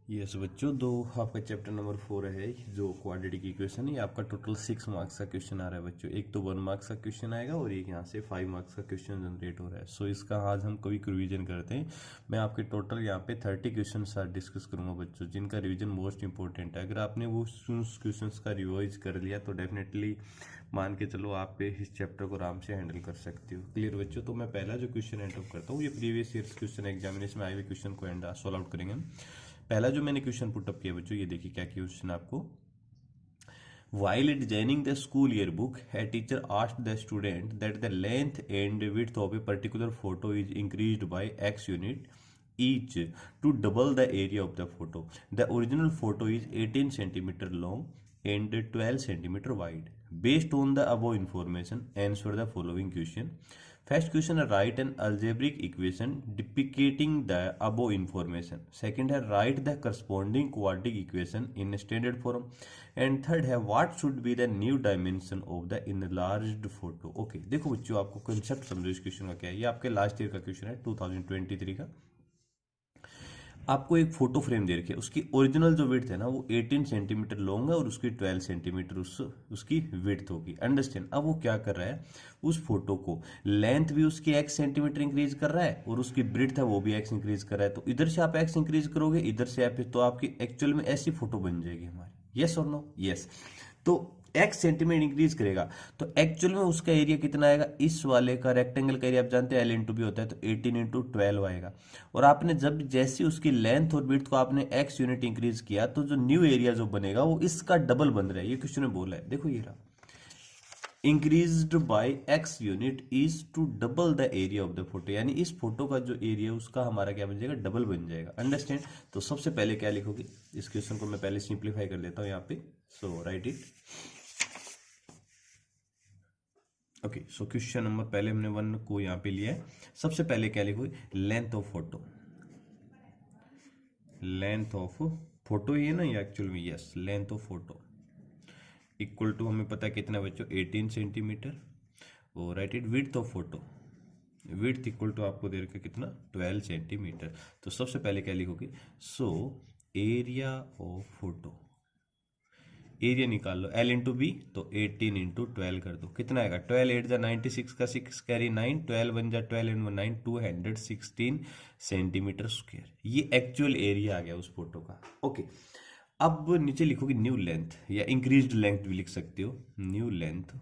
Yes बच्चों, दो आपका चैप्टर नंबर 4 है जो क्वाड्रेटिक इक्वेशन। ये आपका टोटल 6 मार्क्स का क्वेश्चन आ रहा है बच्चों। एक तो 1 मार्क्स का क्वेश्चन आएगा और एक यहाँ से 5 मार्क्स का क्वेश्चन जनरेट हो रहा है। सो इसका आज हम कोई रिवीजन करते हैं। मैं आपके टोटल यहाँ पे 30 क्वेश्चन डिस्कस करूंगा बच्चों, जिनका रिवीजन मोस्ट इंपॉर्टेंट है। अगर आपने वो क्वेश्चन का रिवाइज कर लिया तो डेफिनेटली मान के चलो आप पे इस चैप्टर को आराम से हैंडल कर सकते हो। क्लियर बच्चों? तो मैं पहला जो क्वेश्चन एंड अप करता हूँ, ये प्रीवियस ईयर क्वेश्चन एग्जामिनेशन में आए हुए क्वेश्चन को एंड सॉल्व आउट करेंगे हम। पहला जो मैंने क्वेश्चन पुटअप किया बच्चों, ये देखिए क्या क्वेश्चन आपको। While designing the school yearbook, a teacher asked the student that the length and width of a particular photo is increased by X unit each to double the area of the photo. The original photo is 18 centimeter long and 12 centimeter wide. Based on the above information, answer the following question. First question है, write an algebraic equation depicting the above information. Second है, write the corresponding quadratic equation in standard form. And third है, what should be the new dimension of the enlarged photo. Okay, देखो बच्चों, आपको concept समझो इस question का क्या है। ये आपके लास्ट ईयर का क्वेश्चन है 2023 का। आपको एक फोटो फ्रेम दे रखी है, उसकी ओरिजिनल जो विड्थ है ना वो 18 सेंटीमीटर लॉन्ग है और उसकी 12 सेंटीमीटर उसकी विड्थ होगी। अंडरस्टैंड? अब वो क्या कर रहा है, उस फोटो को लेंथ भी उसकी x सेंटीमीटर इंक्रीज कर रहा है और उसकी ब्रिड्थ है वो भी x इंक्रीज कर रहा है। तो इधर से आप x इंक्रीज करोगे, इधर से आप, तो आपकी एक्चुअल में ऐसी फोटो बन जाएगी हमारी। यस और नो? यस। तो x सेंटीमीटर इंक्रीज करेगा तो एक्चुअल में उसका एरिया कितना आएगा, इस वाले का रेक्टेंगल का एरिया आप जानते हैं L इंटू बी होता है, तो 18 इंटू 12 आएगा। और आपने जब जैसे उसकी लेंथ और विड्थ को आपने x यूनिट इंक्रीज किया तो जो न्यू एरिया जो बनेगा वो इसका डबल बन रहा है। ये क्वेश्चन में बोला है, देखो ये रहा, increased by x unit is to double the area of the photo, यानी इस फोटो का जो एरिया उसका हमारा क्या बन जाएगा, डबल बन जाएगा। अंडरस्टैंड? तो सबसे पहले क्या लिखोगे, इस क्वेश्चन को मैं पहले सिंप्लीफाई कर देता हूं यहाँ पे। So right it. Okay, so question number पहले हमने 1 को यहाँ पे लिया है। सबसे पहले क्या लिखोगे, length of photo. Length of photo ये ना, ये एक्चुअल में yes, length of photo equal to हमें पता है कितना बच्चों, 18 सेंटीमीटर। और right it, width of photo, width equal to आपको दे रखा कितना, 12 सेंटीमीटर। तो सबसे पहले क्या लिखोगे, so area of photo, area निकाल लो, L इंटू बी, तो 18 इंटू 12 कर दो, कितना आएगा, 12 8 जा 96 का 6 कैरी 9, 12 1 जा 12 एंड 9 216 सेंटीमीटर स्क्वायर। ये एक्चुअल एरिया आ गया उस फोटो का। ओके, अब नीचे लिखोगे न्यू लेंथ, या इंक्रीज्ड लेंथ भी लिख सकते हो, न्यू लेंथ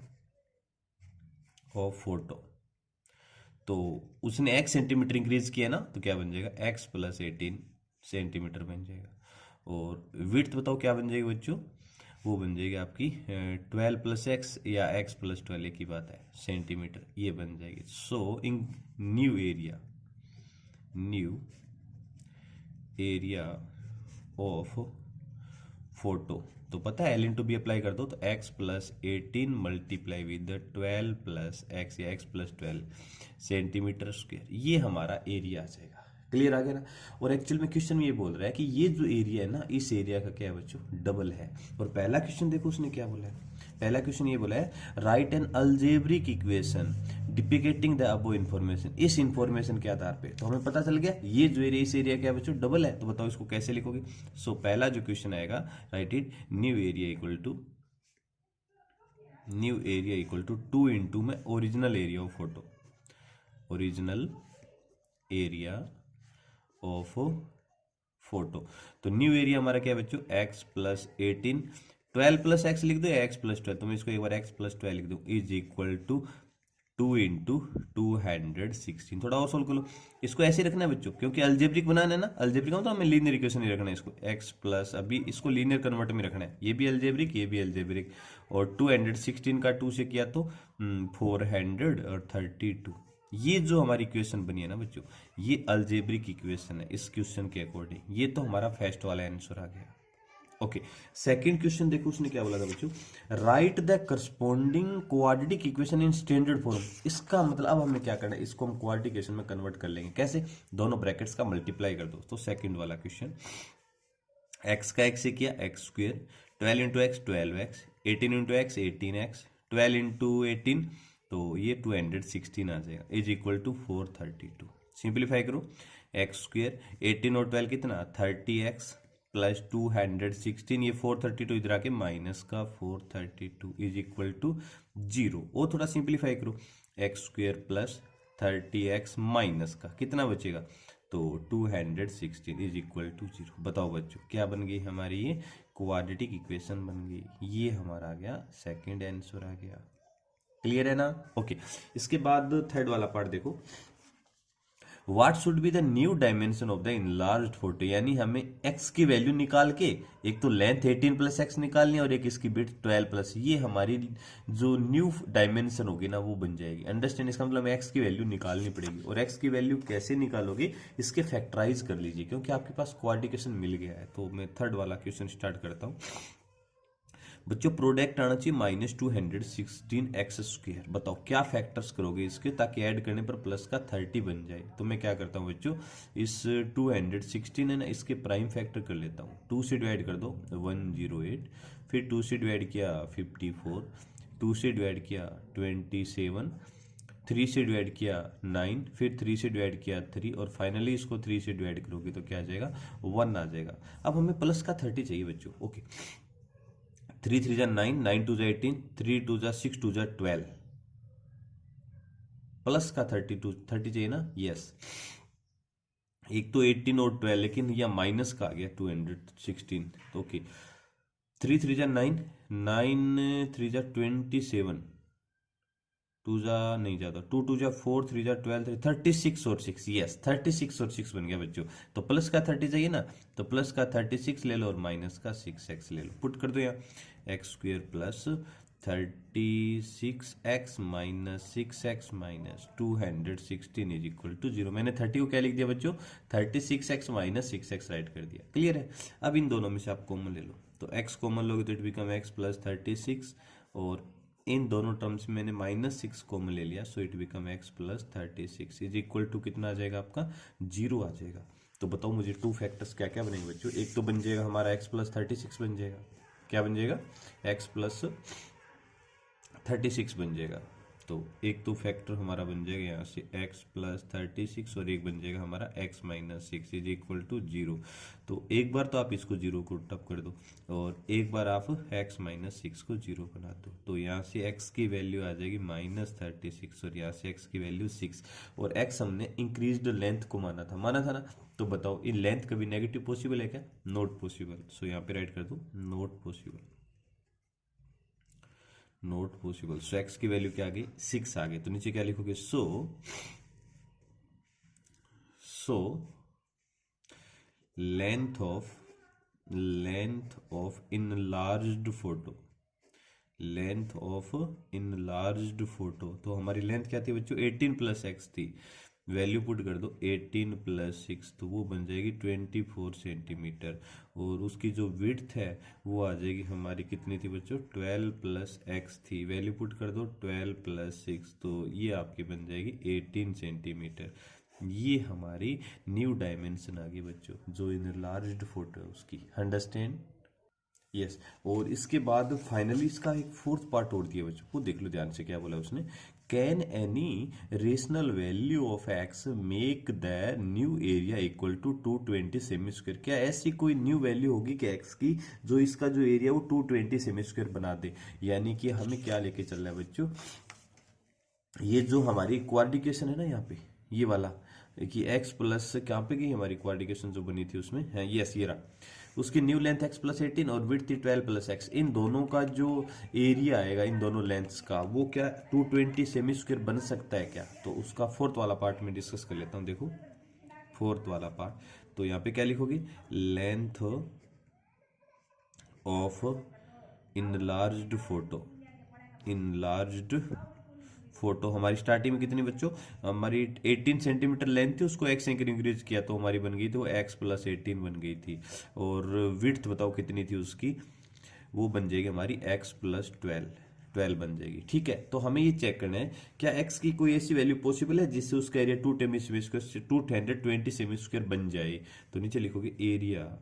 ऑफ फोटो। तो उसने x सेंटीमीटर इंक्रीज किया ना, तो क्या बन जाएगा, x प्लस 18 सेंटीमीटर बन जाएगा। और विड्थ बताओ क्या बन जाएगी बच्चों, वो बन जाएगी आपकी 12 प्लस एक्स या x प्लस 12, एक ही बात है, सेंटीमीटर, ये बन जाएगी। So in new area, new area of photo, तो पता है L इंटू बी अप्लाई कर दो, तो x plus 18 multiply with 12 plus x या x प्लस 12 सेंटीमीटर स्क्वायर, ये हमारा एरिया आ जाएगा। क्लियर आ गया ना? और एक्चुअल में क्वेश्चन में ये बोल रहा है कि ये जो एरिया है ना, इस एरिया का क्या है बच्चों, डबल है। और पहला क्वेश्चन देखो उसने क्या बोला है, पहला क्वेश्चन ये बोला है, write an algebraic equation depicting the above information. इस इन्फॉर्मेशन के आधार पे तो हमें पता चल गया ये जो एरिया, इस एरिया क्या बच्चों, डबल है। तो बताओ इसको कैसे लिखोगे। सो पहला जो क्वेश्चन आएगा, write it, new area equal to, new area equal to 2 into में original area of photo, original area of photo. तो न्यू एरिया हमारा क्या है बच्चों, x प्लस 18, 12 प्लस एक्स लिख दो या x प्लस 12, तो मैं इसको एक बार x प्लस 12 लिख दूँ, इज इक्वल टू 2 इंटू 216। थोड़ा और सोल्व कर लो, इसको ऐसे रखना है बच्चों, क्योंकि अलजेब्रिक बनाना है ना, अलजेब्रिक मतलब हमें लीनियर इक्वेशन नहीं रखना है इसको, x प्लस, अभी इसको लीनियर कन्वर्ट में रखना है, ये भी अलजेब्रिक ये भी अलजेब्रिक। और 216 का 2 से किया तो 432। ये जो हमारी इक्वेशन बनी है ना बच्चों, ये अलजेब्रिक इक्वेशन है इस क्वेश्चन के अकॉर्डिंग। ये तो हमारा फर्स्ट वाला आंसर आ गया। ओके, सेकंड क्वेश्चन देखो उसने क्या बोला था बच्चों, right the corresponding quadratic equation in standard form. इसका मतलब अब हमें क्या करना है, इसको हम क्वाड्रेटिक इक्वेशन में कन्वर्ट कर लेंगे। कैसे, दोनों ब्रैकेट्स का मल्टीप्लाई कर दो। तो सेकंड वाला क्वेश्चन, एक्स का एक्स से किया x square, 12 into x 12x, 18 into x 18x, 12 into 18, तो ये 216 आ जाएगा, इज इक्वल टू 432। सिंप्लीफाई करो, एक्स स्क्वेयर 18 और 12 कितना 30x, प्लस 216, ये 432 इधर आके माइनस का 432 इज इक्वल टू 0। और थोड़ा सिंप्लीफाई करो, x square plus 30x minus का कितना बचेगा, तो 216 इज इक्वल टू 0। बताओ बच्चों क्या बन गई हमारी, ये क्वाड्रेटिक इक्वेशन बन गई। ये हमारा आ गया सेकंड आंसर आ गया। क्लियर है ना? ओके, इसके बाद थर्ड वाला पार्ट देखो, what should be the new dimension of the enlarged photo, यानी हमें x की वैल्यू निकाल के, एक तो लेंथ 18 प्लस एक्स निकालनी है और एक इसकी बिड्थ 12 प्लस, ये हमारी जो न्यू डायमेंशन होगी ना वो बन जाएगी। अंडरस्टैंड? इसका मतलब x की वैल्यू निकालनी पड़ेगी। और x की वैल्यू कैसे निकालोगे, इसके फैक्टराइज कर लीजिए, क्योंकि आपके पास क्वाड्रिकेशन मिल गया है। तो मैं थर्ड वाला क्वेश्चन स्टार्ट करता हूँ बच्चों। प्रोडक्ट आना चाहिए -216x²। बताओ क्या फैक्टर्स करोगे इसके, ताकि ऐड करने पर प्लस का 30 बन जाए। तो मैं क्या करता हूँ बच्चों, इस 216 है ना, इसके प्राइम फैक्टर कर लेता हूँ। 2 से डिवाइड कर दो 108, फिर 2 से डिवाइड किया 54, 2 से डिवाइड किया 27, 3 से डिवाइड किया 9, फिर 3 से डिवाइड किया 3, और फाइनली इसको 3 से डिवाइड करोगे तो क्या आ जाएगा, 1 आ जाएगा। अब हमें प्लस का 30 चाहिए बच्चों। ओके, 3 3 जा 9, 9 2 जा 18, 3 2 जा 6, 2 जा 12, प्लस का 32 30 चाहिए ना? यस, एक तो 18 और 12, लेकिन यह माइनस का आ गया 216। तो ओके, 3 3 जा 9, 9 3 जा 27, 2 जा नहीं जाता, 2 2 जा 4, 3 जा 12, 36 और 6, यस 36 और 6 बन गया बच्चों। तो प्लस का 30 चाहिए ना, तो प्लस का 36 ले लो और माइनस का 6x ले लो। पुट कर दो यहाँ, x square plus 36x minus 6x minus 216 is equal to 0। मैंने 30 को क्या लिख दिया बच्चों, 36x माइनस 6x राइट कर दिया। क्लियर है? अब इन दोनों में से आप कॉमन ले लो, तो x कॉमन लोगे तो इट बिकम x प्लस 36, और इन दोनों टर्म्स में मैंने -6 कॉमन ले लिया, so it become x plus 36 is equal to कितना आ जाएगा आपका, 0 आ जाएगा। तो बताओ मुझे टू फैक्टर्स क्या क्या बनेंगे बच्चों। एक तो बन जाएगा हमारा x प्लस 36 बन जाएगा, क्या बन जाएगा, x प्लस 36 बन जाएगा। तो एक तो फैक्टर हमारा बन जाएगा यहाँ से x प्लस 36, और एक बन जाएगा हमारा x minus 6 is equal to 0। तो एक बार तो आप इसको 0 को टप कर दो, और एक बार आप x माइनस 6 को 0 बना दो। तो यहाँ से x की वैल्यू आ जाएगी -36, और यहाँ से x की वैल्यू 6, और x हमने इंक्रीज्ड लेंथ को माना था ना। तो बताओ इन लेंथ कभी नेगेटिव पॉसिबल है क्या? Not possible. सो यहाँ पे राइट कर दो not possible, not possible. So x की वैल्यू क्या आ गई, 6 आ गई। तो नीचे क्या लिखोगे, so length of enlarged photo, length of enlarged photo. तो हमारी लेंथ क्या थी बच्चों, 18 प्लस एक्स थी। वैल्यू पुट कर दो 18 प्लस 6, तो वो बन जाएगी 24 सेंटीमीटर। और उसकी जो विड्थ है वो आ जाएगी हमारी, कितनी थी बच्चों, 12 प्लस एक्स थी। वैल्यू पुट कर दो 12 प्लस 6, तो ये आपकी बन जाएगी 18 सेंटीमीटर। ये हमारी न्यू डायमेंशन आ गई बच्चों, जो इनलार्ज्ड फोटो है उसकी। अंडरस्टैंड? यस। और इसके बाद फाइनली इसका एक फोर्थ पार्ट और दिया बच्चों, वो देख लो ध्यान से क्या बोला उसने। Can any rational value of x make the new area equal to 220 semi square. क्या ऐसी कोई न्यू वैल्यू होगी कि एक्स की, जो इसका जो एरिया वो 220 सेमी स्क्वायर बना दे? यानी कि हमें क्या लेके चल रहा है बच्चों, ये जो हमारी क्वाड्रिकेशन है ना यहाँ पे, ये वाला कि x प्लस कहाँ पे गई हमारी क्वाड्रिकेशन जो बनी थी उसमें है, यस ये रहा, उसकी न्यू लेंथ x प्लस 18 और विड्थ थी 12 प्लस एक्स। इन दोनों का जो एरिया आएगा इन दोनों लेंथ्स का, वो क्या 220 सेमी स्क्वायर बन सकता है क्या? तो उसका फोर्थ वाला पार्ट में डिस्कस कर लेता हूँ। देखो फोर्थ वाला पार्ट, तो यहाँ पे क्या लिखोगे, length of enlarged photo, enlarged photo हमारी स्टार्टिंग में कितनी बच्चों, हमारी 18 सेंटीमीटर लेंथ थी, उसको x से इंक्रीज किया तो हमारी बन गई थी वो x प्लस 18 बन गई थी। और विड्थ बताओ कितनी थी उसकी, वो बन जाएगी हमारी x प्लस 12 बन जाएगी। ठीक है, तो हमें ये चेक करना है क्या x की कोई ऐसी वैल्यू पॉसिबल है जिससे उसका एरिया 220 सेमी स्क्वायर बन जाए। तो नीचे लिखोगे एरिया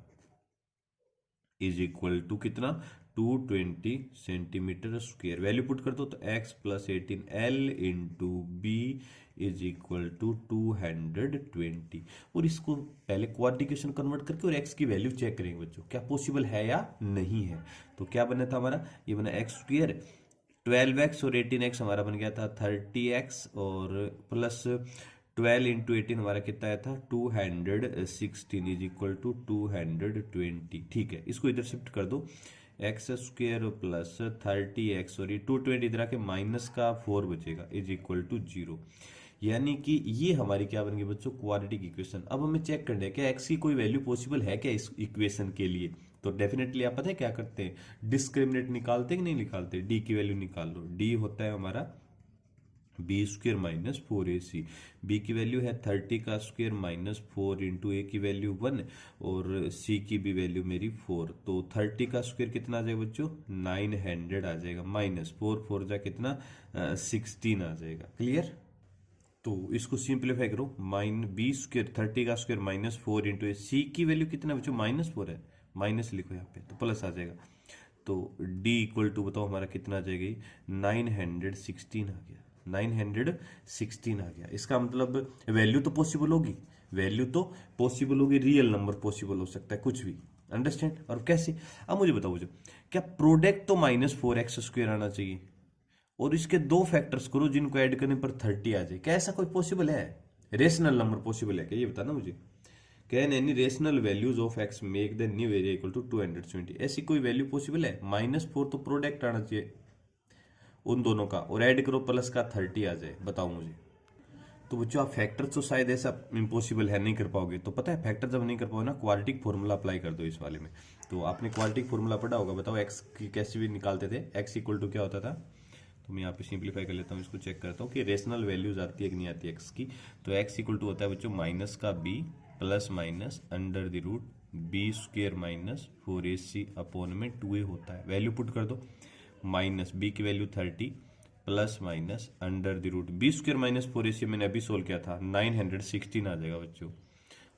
इज इक्वल टू कितना, 220 सेंटीमीटर स्क्वायर। वैल्यू पुट कर दो तो x plus 18 L into b is equal to 220। और इसको पहले क्वाड्रिकेशन कन्वर्ट करके और x की वैल्यू चेक करेंगे बच्चों, क्या पॉसिबल है या नहीं है। तो क्या बना था हमारा, ये बना एक्स स्क्वायर, 12x और 18x हमारा बन गया था 30x, और प्लस 12 इंटू 18 हमारा कितना आया था 216 इज इक्वल टू 220। ठीक है, इसको इधर शिफ्ट कर दो, एक्स स्क्वेयर प्लस 30x और ये 220 इधर आके माइनस का 4 बचेगा इज इक्वल टू 0। यानी कि ये हमारी क्या बन गई बच्चों, क्वाड्रेटिक इक्वेशन। अब हमें चेक करना है क्या x की कोई वैल्यू पॉसिबल है क्या इस इक्वेशन के लिए। तो डेफिनेटली आप पता है क्या करते हैं, डिस्क्रिमिनेट निकालते हैं कि नहीं निकालते, d की वैल्यू निकाल लो। d होता है हमारा b square minus 4ac, b की वैल्यू है 30 का स्क्वेयर माइनस 4 इंटू ए की वैल्यू 1 और सी की भी वैल्यू मेरी 4। तो 30 का स्क्वेयर कितना आ जाएगा बच्चों, 900 आ जाएगा, माइनस 4 4 जा कितना 16 आ जाएगा। क्लियर। तो इसको सिंप्लीफाई करो, बी स्क्वेयर 30 का स्क्वेयर माइनस 4 इंटू ए, सी की वैल्यू कितना बच्चों -4 है, माइनस लिखो यहाँ पे तो प्लस आ जाएगा। तो d इक्वल टू बताओ हमारा कितना आ जाएगा, 916 आ गया, 916 आ गया। इसका मतलब वैल्यू तो पॉसिबल होगी, वैल्यू तो पॉसिबल होगी, रियल नंबर पॉसिबल हो सकता है कुछ भी। अंडरस्टैंड। और कैसे, अब मुझे बताओ मुझे, क्या प्रोडक्ट तो -4x स्क्वायर आना चाहिए और इसके दो फैक्टर्स करो जिनको ऐड करने पर 30 आ जाए, क्या ऐसा कोई पॉसिबल है, रेशनल नंबर पॉसिबल है क्या, ये बताना मुझे। Can any rational values of x make the new variable equal to 220, ऐसी कोई वैल्यू पॉसिबल है। -4 तो प्रोडक्ट आना चाहिए उन दोनों का और ऐड करो प्लस का 30 आ जाए, बताओ मुझे। तो बच्चों आप फैक्टर तो शायद ऐसा इम्पॉसिबल है, नहीं कर पाओगे। तो पता है फैक्टर जब नहीं कर पाओगे ना, क्वाड्रेटिक फॉर्मूला अप्लाई कर दो इस वाले में। तो आपने क्वाड्रेटिक फॉर्मूला पढ़ा होगा, बताओ एक्स की कैसे भी निकालते थे, एक्स इक्वल टू क्या होता था। तो मैं यहाँ पे सिंप्लीफाई कर लेता हूँ, इसको चेक करता हूँ कि रेशनल वैल्यूज आती है कि नहीं आती एक्स की। तो एक्स इक्वल टू होता है बच्चों माइनस का b plus minus under the root b square minus 4ac upon में 2a होता है। वैल्यू पुट कर दो, माइनस बी की value 30 plus minus under the root b square minus 4ac मैंने अभी सोल्व किया था, 916 आ जाएगा बच्चों,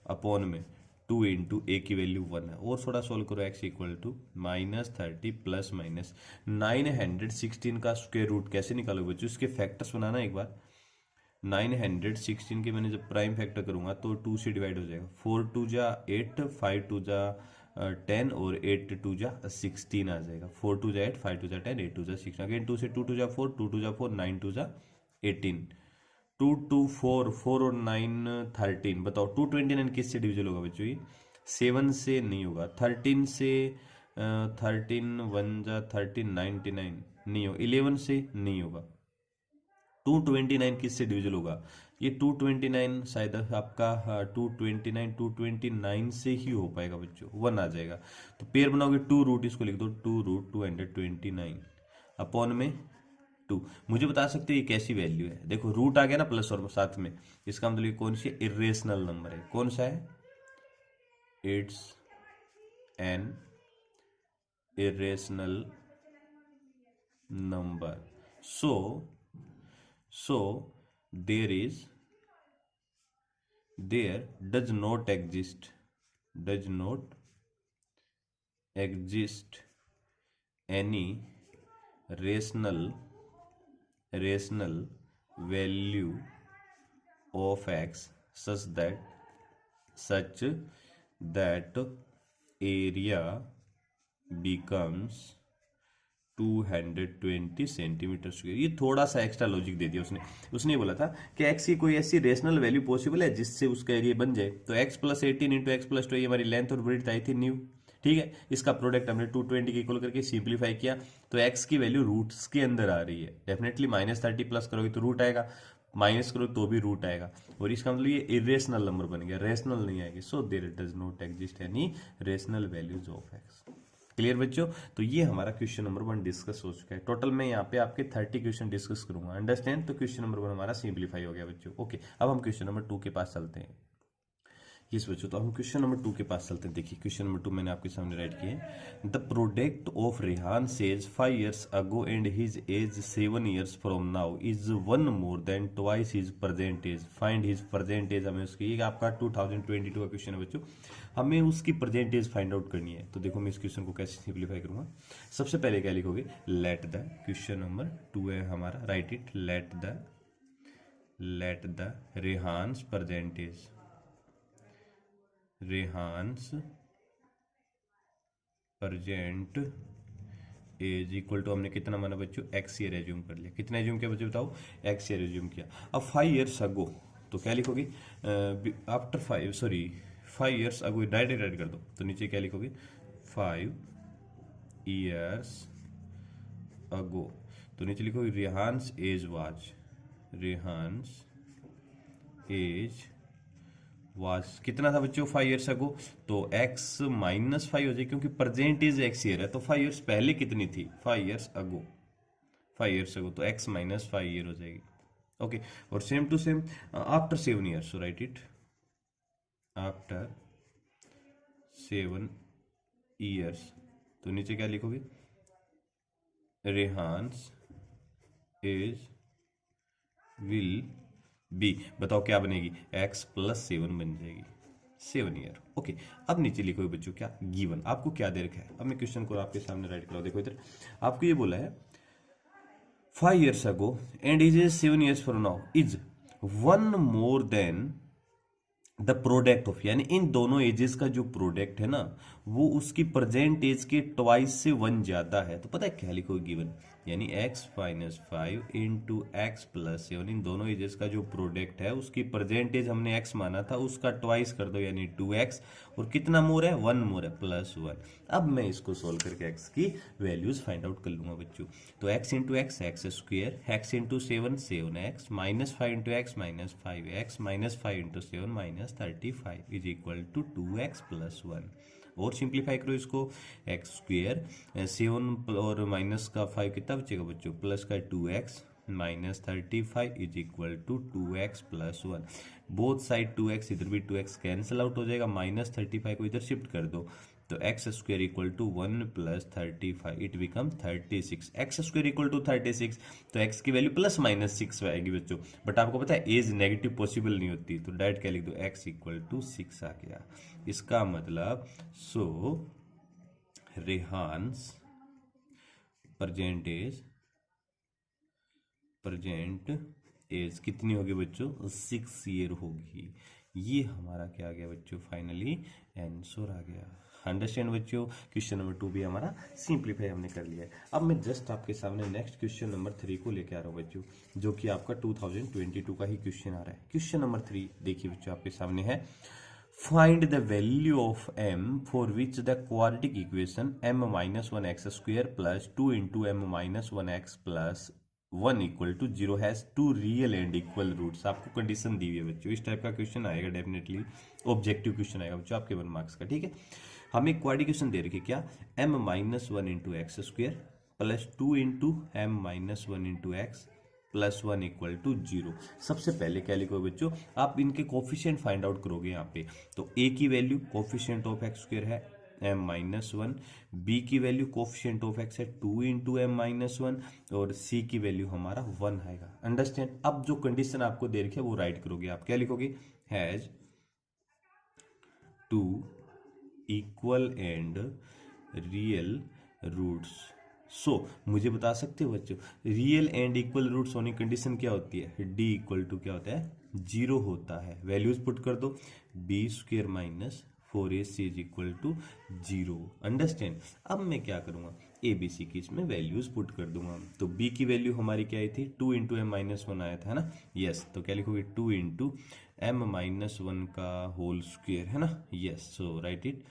अपॉन में 2 इंटू ए की वैल्यू 1 है। और थोड़ा सोल्व करो, x equal to -30 plus minus 916 का स्क्वायर रूट कैसे निकालोगे बच्चों, इसके फैक्टर्स बनाना एक बार। 916 के मैंने जब प्राइम फैक्टर करूंगा तो 2 से डिवाइड हो जाएगा, 4 2 जा 8, 5 2 जा 10 और 8 2 जा 16 आ जाएगा। 4 2 जा 8, 5 2 जा 10, 8 2 जा 16, अगेन 2 से 2 2 जा 4, 2 2 जा 4, 9 2 जा 18, 2 2 4, 4 और 9 13। बताओ 229 किससे डिविजल होगा बच्चों, ये 7 से नहीं होगा, 13 से 13 1 जा 13, 99 नहीं होगा, 11 से नहीं होगा। 229 किससे डिविजल होगा, ये 229 शायद आपका 229 से ही हो पाएगा बच्चों, 1 आ जाएगा। तो पेयर बनाओगे 2 रूट, इसको लिख दो 2 रूट 229 अपॉन में 2। मुझे बता सकते हो ये कैसी वैल्यू है, देखो रूट आ गया ना प्लस और साथ में, इसका मतलब ये कौन सी इरेशनल नंबर है, कौन सा है, it's an irrational number. So there does not exist any rational value of x such that area becomes 220 centimetre square. ये थोड़ा सा एक्स्ट्रा लॉजिक दे दिया उसने बोला था कि x की कोई ऐसी रेशनल वैल्यू पॉसिबल है जिससे उसका एरिया बन जाए। तो x plus 18 into x plus 2 ये हमारी लेंथ और ब्रेड्थ आई थी न्यू, ठीक है। इसका प्रोडक्ट हमने 220 की इक्वल करके सिंप्लीफाई किया, तो x की वैल्यू रूट्स के अंदर आ रही है। डेफिनेटली -30 प्लस करोगे तो रूट आएगा, माइनस करो तो भी रूट आएगा, और इसका मतलब ये इरेशनल नंबर बन गया, रेशनल नहीं आएगी। So there does not exist any rational values of x. Clear बच्चों। तो ये हमारा क्वेश्चन नंबर 1 डिस्कस हो चुका है। टोटल मैं यहाँ पे आपके 30 क्वेश्चन डिस्कस करूंगा, अंडरस्टैंड। तो क्वेश्चन नंबर 1 हमारा सिंप्लीफाई हो गया बच्चों। ओके, अब हम क्वेश्चन नंबर 2 के पास चलते हैं। यस बच्चों, तो हम क्वेश्चन नंबर 2 के पास चलते हैं। देखिए क्वेश्चन नंबर 2 मैंने आपके सामने राइट किया है। The product of Rehan ages 5 years ago and his age 7 years from now is 1 more than twice his present age, find his present age. हमें उसकी, ये आपका 2022 का क्वेश्चन है बच्चों, हमें उसकी प्रेजेंट एज फाइंड आउट करनी है। तो देखो मैं इस क्वेश्चन को कैसे सिंप्लीफाई करूंगा। सबसे पहले क्या लिखोगे, लेट द, क्वेश्चन नंबर 2 है हमारा, write it, let the Rehan's present age, Rehan's present age equal to, हमने कितना माना बच्चों, एक्स ईयर एज्यूम कर लिया। कितना एज्यूम किया बच्चों बताओ, एक्स ईयर एज्यूम किया। अब 5 years अगो, तो क्या लिखोगे, आफ्टर 5 years अगो, डायरेक्ट ऐड कर दो, तो नीचे क्या लिखोगे, 5 years अगो, तो नीचे लिखोगे Rehan's as was, Rehan's as was कितना था बच्चों, 5 years अगो, तो x माइनस 5 हो जाएगी, क्योंकि प्रेजेंट इज x ईयर है, तो 5 years पहले कितनी थी, 5 years अगो, 5 years अगो, तो x माइनस 5 year हो जाएगी। ओके, और same to same after 7 years, so right it, after 7 years, तो नीचे क्या लिखोगे, रेहान्स एज विल बी, बताओ क्या बनेगी, x + 7 बन जाएगी, 7 year। ओके, अब नीचे लिखो बच्चों क्या, गिवन, आपको क्या दे रखा है। अब मैं क्वेश्चन को आपके सामने राइट कराऊं। देखो इधर आपको ये बोला है 5 years ago and is 7 years from now is 1 more than the product of, यानी इन दोनों एजेस का जो प्रोडक्ट है ना, वो उसकी प्रेजेंट एज के ट्वाइस से 1 ज्यादा है। तो पता है क्या लिखो, गिवन, यानी x - 5 इंटू x + 7, इन दोनों एजेस का जो प्रोडक्ट है उसकी प्रेजेंट एज हमने x माना था, उसका ट्वाइस कर दो यानी 2x, और कितना मोर है, 1 मोर है, +1। अब मैं इसको सोल्व करके x की वैल्यूज फाइंड आउट कर लूंगा बच्चों। तो x into x, x square, x into 7, 7x, -5 into x, -5x, -5 into 7, -35 is equal to 2x + 1। और सिंप्लीफाई करो इसको, एक्स स्क्वेयर, 7 और माइनस का 5 कितना बचेगा बच्चों, प्लस का 2x, -35 is equal to 2x + 1। Both side 2x, इधर भी 2x कैंसिल आउट हो जाएगा, -35 को इधर शिफ्ट कर दो, तो x square equal to 1 + 35, it become 36। X square equal to 36, तो एक्स की वैल्यू +-6 आएगी बच्चों, बट आपको पता है एज नेगेटिव पॉसिबल नहीं होती, तो डायरेक्ट क्या लिख दो, एक्स इक्वल टू 6 आ गया। इसका मतलब सो रेहान्स प्रेजेंट एज कितनी होगी बच्चों, 6 year होगी। ये हमारा क्या आ गया बच्चों, फाइनली आंसर आ गया। अंडरस्टैंड बच्चों, क्वेश्चन नंबर 2 भी हमारा सिंप्लीफाई हमने कर लिया है। अब मैं जस्ट आपके सामने नेक्स्ट क्वेश्चन नंबर 3 को लेके आ रहा हूँ बच्चों, जो कि आपका 2022 का ही क्वेश्चन आ रहा है। क्वेश्चन नंबर 3 देखिए बच्चों आपके सामने है, find the value of m for which the quadratic equation m - 1x² + 2 × m - 1x + 1 equal to 0 has 2 real and equal roots. आपको कंडीशन दी हुई है बच्चों, इस टाइप का क्वेश्चन आएगा डेफिनेटली, ऑब्जेक्टिव क्वेश्चन आएगा बच्चों आपके 1 मार्क्स का, ठीक है। हमें क्वाड्रेटिक इक्वेशन दे रखी है क्या, m - 1 × x² + 2 × m - 1 × x + 1 equal to 0। सबसे पहले क्या लिखोगे बच्चों, आप इनके कोफिशिएंट फाइंड आउट करोगे यहाँ पे। तो a की वैल्यू कोफिशिएंट ऑफ x² है m - 1, b की वैल्यू कोफिशिएंट ऑफ x है 2 × m - 1, और c की वैल्यू हमारा 1 आएगा। अंडरस्टैंड। अब जो कंडीशन आपको दे रखी है वो राइट करोगे आप, क्या लिखोगे, has 2 equal and real roots. So मुझे बता सकते हो बच्चों, रियल एंड इक्वल रूट्स होने की कंडीशन क्या होती है, d इक्वल टू क्या होता है, 0 होता है। वैल्यूज पुट कर दो, b² - 4ac is equal to 0। Understand. अब मैं क्या करूंगा, abc की इसमें वैल्यूज पुट कर दूंगा। तो b की वैल्यू हमारी क्या आई थी, 2 × m - 1 आया था ना, यस। तो क्या लिखोगे, 2 × m - 1 का होल स्क्वायर है ना, yes. So right it,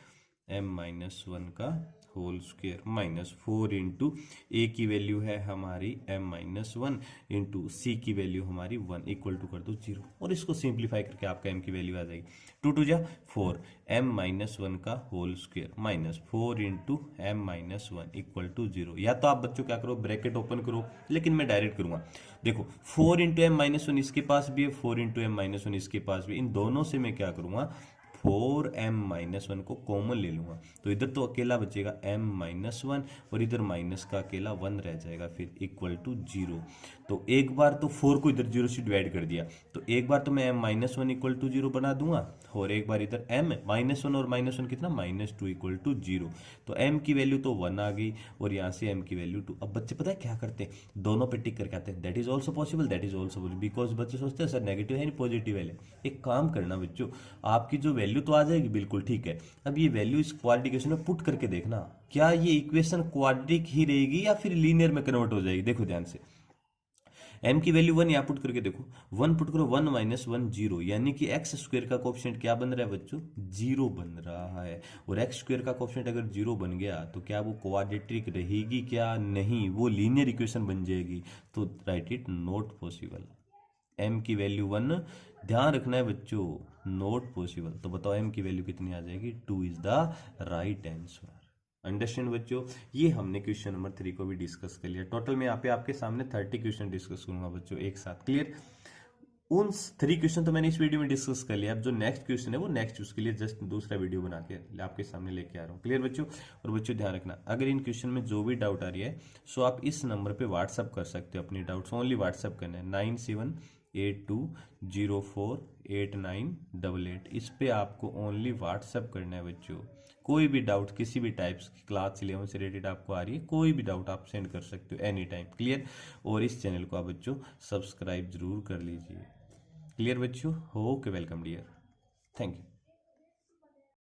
m - 1 का होल स्क्वायर -4 × a की वैल्यू है हमारी m - 1 इंटू c की वैल्यू हमारी 1 इक्वल टू कर दो 0, और इसको सिंप्लीफाई करके आपका m की वैल्यू आ जाएगी 2 2 जा 4, m - 1 का whole square -4 × m - 1 equal to 0। या तो आप बच्चों क्या करो, ब्रैकेट ओपन करो, लेकिन मैं डायरेक्ट करूंगा। देखो 4 × m - 1 इसके पास भी है, 4 × m - 1 इसके पास भी, इन दोनों से मैं क्या करूंगा, 4m-1 को कॉमन ले लूँगा तो इधर तो अकेला बचेगा m-1 और इधर माइनस का अकेला 1 रह जाएगा, फिर इक्वल टू 0। तो एक बार तो 4 को इधर 0 से डिवाइड कर दिया, तो एक बार तो मैं m-1 इक्वल टू 0 बना दूंगा और एक बार इधर m-1 और -1 कितना -2 इक्वल टू 0। तो m की वैल्यू तो 1 आ गई और यहाँ से m की वैल्यू 2। अब बच्चे पता है क्या करते हैं, दोनों पे टिक करके आते हैं, that is also possible, that is also possible, because बच्चे सोचते हैं सर नेगेटिव है नहीं पॉजिटिव है। एक काम करना बच्चों, आपकी जो वैल्यू तो आ जाएगी बिल्कुल ठीक है, अब ये वैल्यू इस क्वाड्रेटिक इक्वेशन में पुट करके देखना, क्या ये इक्वेशन क्वाड्रेटिक ही रहेगी या फिर लीनियर में कन्वर्ट हो जाएगी। देखो ध्यान से, m की वैल्यू 1 यहाँ पुट करके देखो, 1 पुट करो, 1 - 1 0, यानी कि एक्स स्क्वायर का कोएफिशिएंट क्या बन रहा है बच्चों, 0 बन रहा है। और एक्स स्क्वायर का कोएफिशिएंट अगर 0 बन गया तो क्या वो क्वाड्रेटिक रहेगी, क्या नहीं, वो लीनियर इक्वेशन बन जाएगी। तो right it not possible. m की वैल्यू 1, ध्यान रखना है बच्चों, नॉट पॉसिबल। तो बताओ m की वैल्यू कितनी आ जाएगी, 2 is the right answer. Understand बच्चों, ये हमने क्वेश्चन नंबर 3 को भी डिस्कस कर लिया। टोटल में यहाँ पे आपके सामने 30 क्वेश्चन डिस्कस करूंगा बच्चों एक साथ, क्लियर। उन 3 क्वेश्चन तो मैंने इस वीडियो में डिस्कस कर लिया, अब जो नेक्स्ट क्वेश्चन है वो नेक्स्ट, उसके लिए जस्ट दूसरा वीडियो बना के आपके सामने लेके आ रहा हूँ, क्लियर बच्चों। और बच्चों ध्यान रखना, अगर इन क्वेश्चन में जो भी डाउट आ रही है सो आप इस नंबर पे व्हाट्सअप कर सकते हो अपनी डाउट्स, ओनली व्हाट्सअप करना है 9782048988। इस पे आपको ओनली व्हाट्सअप करना है बच्चों। कोई भी डाउट किसी भी टाइप्स की क्लास 11 से रिलेटेड आपको आ रही है, कोई भी डाउट आप सेंड कर सकते हो एनी टाइम, क्लियर। और इस चैनल को आप बच्चों सब्सक्राइब जरूर कर लीजिए, क्लियर बच्चों। Okay, welcome dear, thank you.